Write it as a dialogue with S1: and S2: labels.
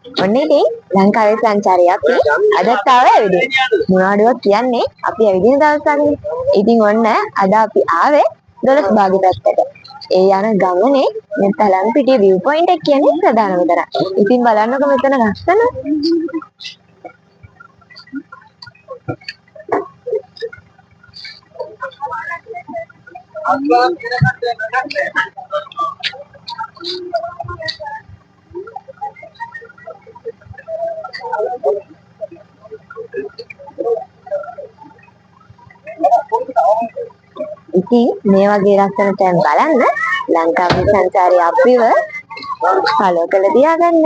S1: ඔන්න ඉතින් ලංකාවේ සංචාරය අපි අදත් ආව ඇවිදින්න. මොනවදවත් කියන්නේ අපි ඇවිදින දවසක්නේ. ඉතින් ඔන්න අද අපි ආවේ දොළොස් බාගේ පැත්තට. ඒ යන ගමනේ මේ තලන්පිටිය view point එක කියන්නේ ප්‍රධානම තැන. ඉතින් බලන්නකො මෙතන ලස්සන. ඉතින් මේ වගේ ලස්සන තැන් බලන්න ලංකාවේ සංචාරය අපිව ෆලෝ කරලා තියාගන්න.